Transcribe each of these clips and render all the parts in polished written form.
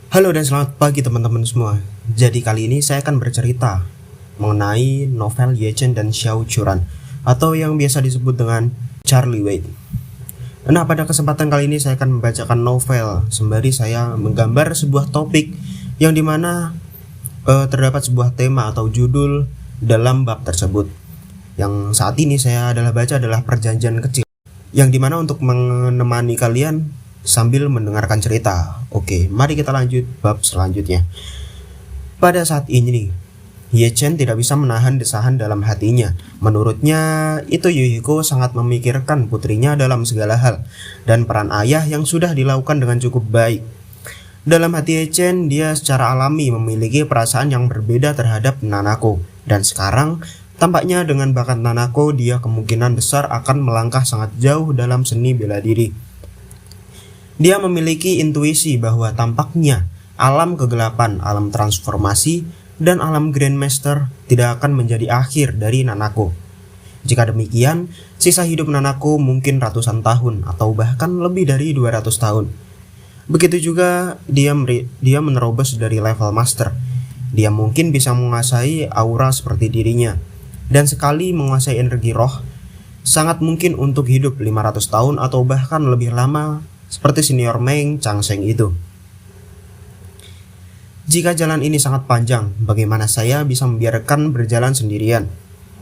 Halo dan selamat pagi teman-teman semua. Jadi kali ini saya akan bercerita mengenai novel Ye Chen dan Xiao Churan atau yang biasa disebut dengan Charlie Wade. Nah, pada kesempatan kali ini saya akan membacakan novel sembari saya menggambar sebuah topik yang dimana terdapat sebuah tema atau judul dalam bab tersebut. Yang saat ini saya baca adalah Perjanjian Kecil, yang dimana untuk menemani kalian sambil mendengarkan cerita. Oke, mari kita lanjut bab selanjutnya. Pada saat ini nih, Ye Chen tidak bisa menahan desahan dalam hatinya. Menurutnya, itu Yuhiko sangat memikirkan putrinya dalam segala hal, dan peran ayah yang sudah dilakukan dengan cukup baik. Dalam hati Ye Chen, dia secara alami memiliki perasaan yang berbeda terhadap Nanako. Dan sekarang, tampaknya dengan bakat Nanako, dia kemungkinan besar akan melangkah sangat jauh dalam seni bela diri. Dia memiliki intuisi bahwa tampaknya alam kegelapan, alam transformasi, dan alam Grandmaster tidak akan menjadi akhir dari Nanako. Jika demikian, sisa hidup Nanako mungkin ratusan tahun atau bahkan lebih dari 200 tahun. Begitu juga dia menerobos dari level Master. Dia mungkin bisa menguasai aura seperti dirinya. Dan sekali menguasai energi roh, sangat mungkin untuk hidup 500 tahun atau bahkan lebih lama seperti senior Meng Changseng itu. Jika jalan ini sangat panjang, bagaimana saya bisa membiarkan berjalan sendirian?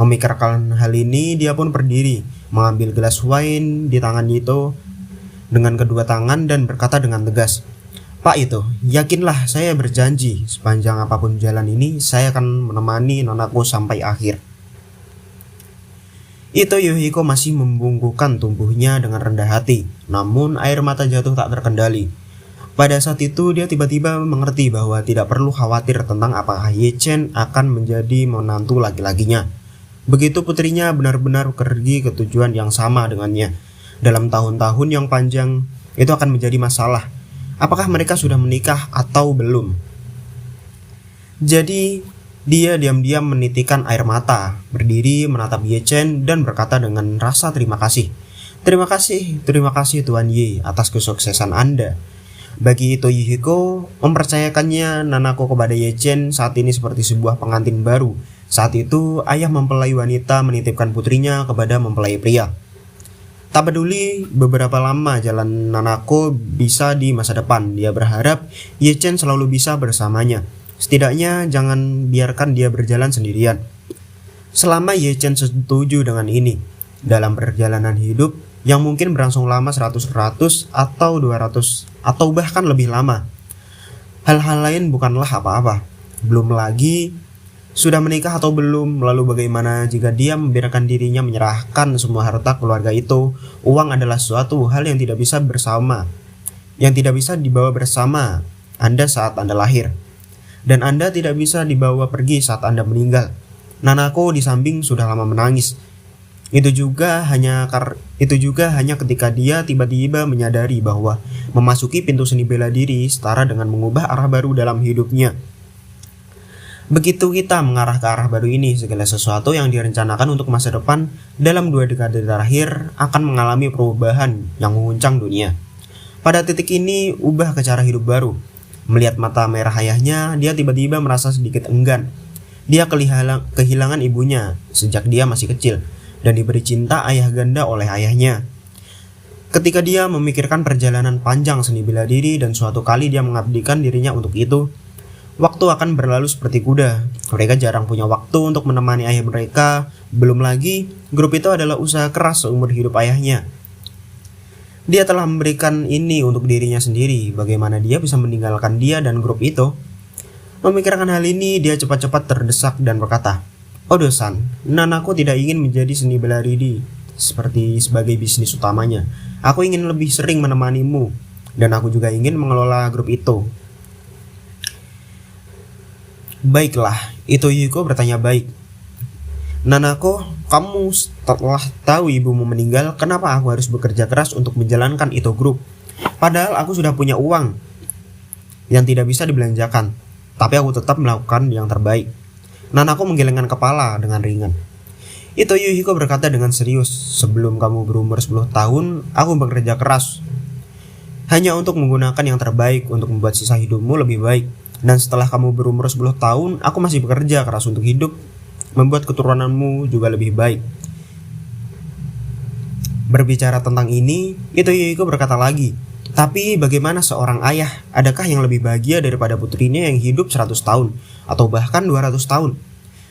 Memikirkan hal ini, dia pun berdiri, mengambil gelas wine di tangan Yito dengan kedua tangan dan berkata dengan tegas, "Pak Yito, yakinlah saya berjanji, sepanjang apapun jalan ini, saya akan menemani Nanako sampai akhir." Itu Yuhiko masih membungkukkan tubuhnya dengan rendah hati, namun air mata jatuh tak terkendali. Pada saat itu dia tiba-tiba mengerti bahwa tidak perlu khawatir tentang apakah Ye Chen akan menjadi menantu laki-lakinya. Begitu putrinya benar-benar pergi ke tujuan yang sama dengannya. Dalam tahun-tahun yang panjang itu akan menjadi masalah. Apakah mereka sudah menikah atau belum? Jadi dia diam-diam menitikan air mata, berdiri menatap Ye Chen dan berkata dengan rasa terima kasih. Terima kasih Tuan Ye atas kesuksesan Anda. Bagi Ito Yuhiko, mempercayakannya Nanako kepada Ye Chen saat ini seperti sebuah pengantin baru. Saat itu, ayah mempelai wanita menitipkan putrinya kepada mempelai pria. Tak peduli beberapa lama jalan Nanako bisa di masa depan, dia berharap Ye Chen selalu bisa bersamanya. Setidaknya jangan biarkan dia berjalan sendirian. Selama Ye Chen setuju dengan ini, dalam perjalanan hidup yang mungkin berlangsung lama 100 atau 200 atau bahkan lebih lama, hal-hal lain bukanlah apa-apa. Belum lagi sudah menikah atau belum, lalu bagaimana jika dia membiarkan dirinya menyerahkan semua harta keluarga itu? Uang adalah suatu hal yang tidak bisa dibawa bersama Anda saat Anda lahir. Dan Anda tidak bisa dibawa pergi saat Anda meninggal. Nanako di samping sudah lama menangis. Itu juga hanya ketika dia tiba-tiba menyadari bahwa memasuki pintu seni bela diri setara dengan mengubah arah baru dalam hidupnya. Begitu kita mengarah ke arah baru ini, segala sesuatu yang direncanakan untuk masa depan dalam 2 dekade terakhir akan mengalami perubahan yang mengguncang dunia. Pada titik ini, ubah ke cara hidup baru. Melihat mata merah ayahnya, dia tiba-tiba merasa sedikit enggan. Dia kehilangan ibunya sejak dia masih kecil dan diberi cinta ayah ganda oleh ayahnya. Ketika dia memikirkan perjalanan panjang seni bela diri dan suatu kali dia mengabdikan dirinya untuk itu, waktu akan berlalu seperti kuda. Mereka jarang punya waktu untuk menemani ayah mereka. Belum lagi, grup itu adalah usaha keras seumur hidup ayahnya. Dia telah memberikan ini untuk dirinya sendiri. Bagaimana dia bisa meninggalkan dia dan grup itu? Memikirkan hal ini, dia cepat-cepat terdesak dan berkata, "Odo-san, Nanako tidak ingin menjadi seni bela diri sebagai bisnis utamanya. Aku ingin lebih sering menemanimu, dan aku juga ingin mengelola grup itu." "Baiklah," itu Yuko bertanya baik. "Nanako, kamu setelah tahu ibumu meninggal, kenapa aku harus bekerja keras untuk menjalankan itu grup? Padahal aku sudah punya uang yang tidak bisa dibelanjakan, tapi aku tetap melakukan yang terbaik." Nanako menggelengkan kepala dengan ringan. Itu Yuhiko berkata dengan serius, "Sebelum kamu berumur 10 tahun, aku bekerja keras hanya untuk menggunakan yang terbaik untuk membuat sisa hidupmu lebih baik. Dan setelah kamu berumur 10 tahun, aku masih bekerja keras untuk hidup, membuat keturunanmu juga lebih baik. Berbicara tentang ini, Ito berkata lagi, tapi bagaimana seorang ayah? Adakah yang lebih bahagia daripada putrinya yang hidup 100 tahun atau bahkan 200 tahun?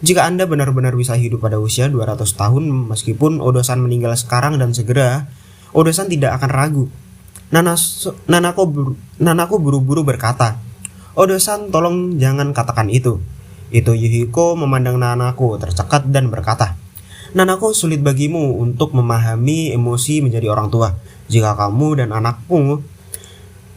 Jika Anda benar-benar bisa hidup pada usia 200 tahun, meskipun Odo-san meninggal sekarang dan segera, Odo-san tidak akan ragu. Nanako buru-buru berkata, Odo-san, tolong jangan katakan itu. Yuhiko memandang Nanako tercekat dan berkata, Nanako, sulit bagimu untuk memahami emosi menjadi orang tua. Jika kamu dan anakmu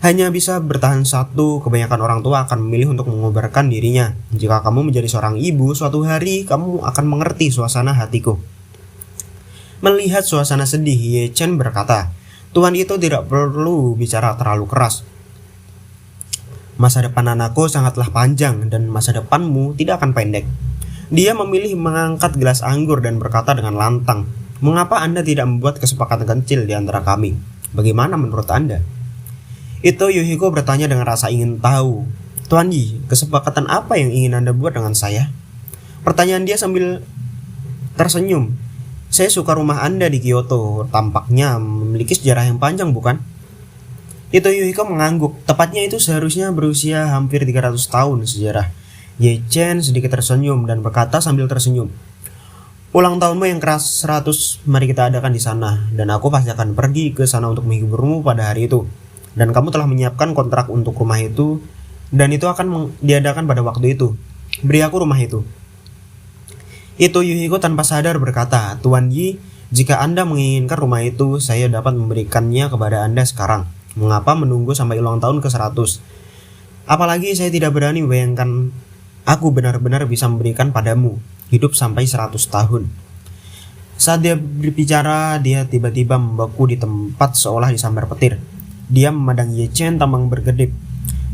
hanya bisa bertahan satu, kebanyakan orang tua akan memilih untuk mengobarkan dirinya. Jika kamu menjadi seorang ibu, suatu hari kamu akan mengerti suasana hatiku. Melihat suasana sedih, Ye-chan berkata, Tuhan itu tidak perlu bicara terlalu keras. Masa depan Nanako sangatlah panjang dan masa depanmu tidak akan pendek. Dia memilih mengangkat gelas anggur dan berkata dengan lantang, Mengapa Anda tidak membuat kesepakatan kecil di antara kami? Bagaimana menurut Anda? Yuhiko bertanya dengan rasa ingin tahu. Tuan Yi, kesepakatan apa yang ingin Anda buat dengan saya? Pertanyaan dia sambil tersenyum. Saya suka rumah Anda di Kyoto, tampaknya memiliki sejarah yang panjang, bukan? Yuhiko mengangguk. Tepatnya itu seharusnya berusia hampir 300 tahun sejarah. Ye-chan sedikit tersenyum dan berkata sambil tersenyum, Ulang tahunmu yang keras 100, mari kita adakan di sana. Dan aku pasti akan pergi ke sana untuk menghiburmu pada hari itu. Dan kamu telah menyiapkan kontrak untuk rumah itu, dan itu akan diadakan pada waktu itu. Beri aku rumah itu. Yuhiko tanpa sadar berkata, Tuan Yi, jika Anda menginginkan rumah itu, saya dapat memberikannya kepada Anda sekarang. Mengapa menunggu sampai ulang tahun ke-100? Apalagi saya tidak berani membayangkan aku benar-benar bisa memberikan padamu hidup sampai 100 tahun. Saat dia berbicara, dia tiba-tiba membeku di tempat seolah disambar petir. Dia memandang Ye-chan tamang berkedip.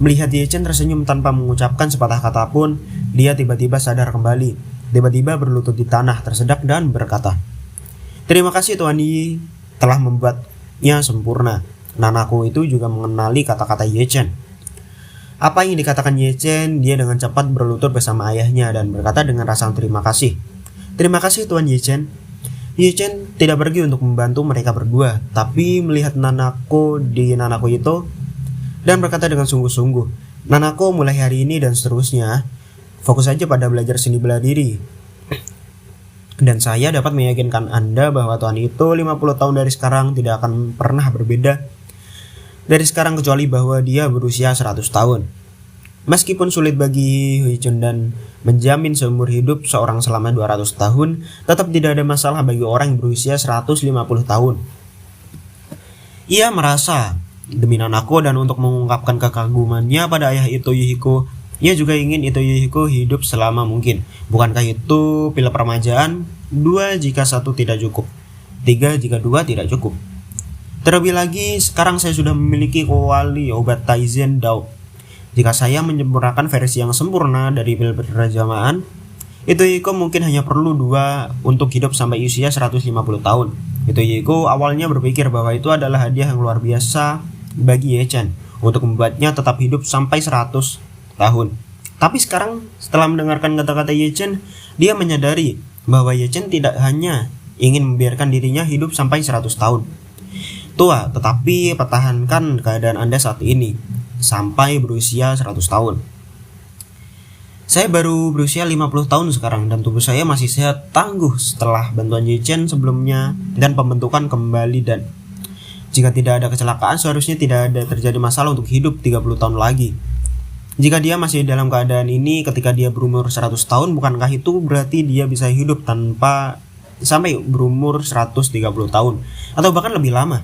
Melihat Ye-chan tersenyum tanpa mengucapkan sepatah kata pun, dia tiba-tiba sadar kembali. Tiba-tiba berlutut di tanah tersedak dan berkata, Terima kasih Tuan Yi telah membuatnya sempurna. Nanako itu juga mengenali kata-kata Ye-chan. Apa yang dikatakan Ye-chan, dia dengan cepat berlutut bersama ayahnya dan berkata dengan rasa terima kasih. Terima kasih Tuan Ye-chan. Ye-chan tidak pergi untuk membantu mereka berdua, tapi melihat Nanako itu dan berkata dengan sungguh-sungguh, Nanako, mulai hari ini dan seterusnya, fokus saja pada belajar seni bela diri. Dan saya dapat meyakinkan Anda bahwa Tuhan itu 50 tahun dari sekarang tidak akan pernah berbeda dari sekarang kecuali bahwa dia berusia 100 tahun. Meskipun sulit bagi Hui-chun dan menjamin seumur hidup seorang selama 200 tahun, tetap tidak ada masalah bagi orang yang berusia 150 tahun. Ia merasa demi Nanako dan untuk mengungkapkan kekagumannya pada ayah Yuhiko, ia juga ingin Yuhiko hidup selama mungkin. Bukankah itu pil permajaan? 2 jika 1 tidak cukup, 3 jika 2 tidak cukup. Terlebih lagi, sekarang saya sudah memiliki kuali obat Taizen Dao. Jika saya menyempurnakan versi yang sempurna dari pil perjamaan, Yuhiko mungkin hanya perlu 2 untuk hidup sampai usia 150 tahun. Yuhiko awalnya berpikir bahwa itu adalah hadiah yang luar biasa bagi Ye-chan untuk membuatnya tetap hidup sampai 100 tahun. Tapi sekarang, setelah mendengarkan kata-kata Ye-chan, dia menyadari bahwa Ye-chan tidak hanya ingin membiarkan dirinya hidup sampai 100 tahun tua, tetapi pertahankan keadaan Anda saat ini sampai berusia 100 tahun. Saya baru berusia 50 tahun sekarang dan tubuh saya masih sehat tangguh setelah bantuan Ye-chan sebelumnya dan pembentukan kembali, dan jika tidak ada kecelakaan seharusnya tidak ada terjadi masalah untuk hidup 30 tahun lagi. Jika dia masih dalam keadaan ini ketika dia berumur 100 tahun, bukankah itu berarti dia bisa hidup tanpa sampai berumur 130 tahun atau bahkan lebih lama?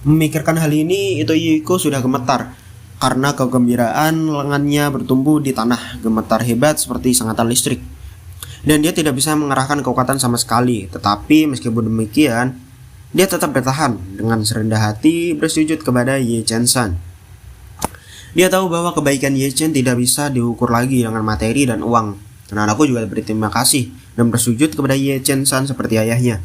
Memikirkan hal ini, Yuhiko sudah gemetar karena kegembiraan lengannya bertumbuh di tanah, gemetar hebat seperti sengatan listrik. Dan dia tidak bisa mengerahkan kekuatan sama sekali. Tetapi meskipun demikian, dia tetap bertahan dengan serendah hati bersujud kepada Ye-chan-san. Dia tahu bahwa kebaikan Ye-chan tidak bisa diukur lagi dengan materi dan uang. Dan aku juga berterima kasih dan bersujud kepada Ye-chan-san seperti ayahnya.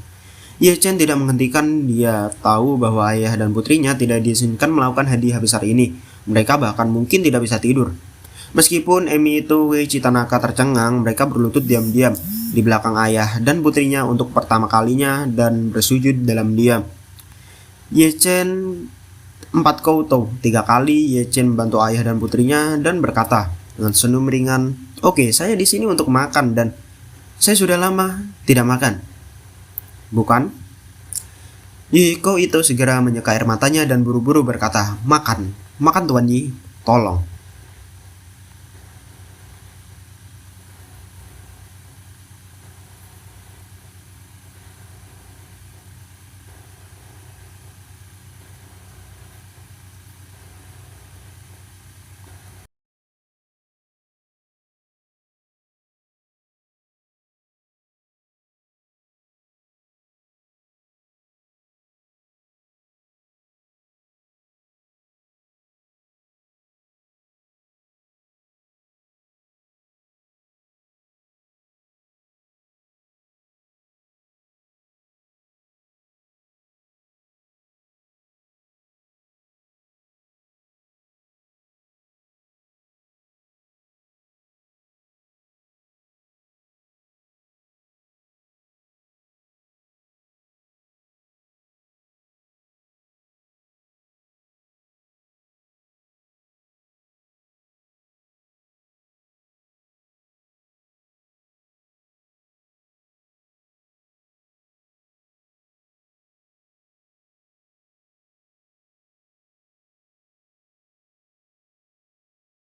Ye Chen tidak menghentikan. Dia tahu bahwa ayah dan putrinya tidak diizinkan melakukan hadiah besar ini. Mereka bahkan mungkin tidak bisa tidur. Meskipun Emi itu Weiichi Tanaka tercengang, mereka berlutut diam-diam di belakang ayah dan putrinya untuk pertama kalinya dan bersujud dalam diam. Ye Chen 4 koutou. 3 kali Ye Chen membantu ayah dan putrinya dan berkata dengan senyum ringan, "Oke, saya di sini untuk makan dan saya sudah lama tidak makan." "Bukan?" Yiko itu segera menyeka air matanya dan buru-buru berkata, "Makan, makan Tuan Yi, tolong."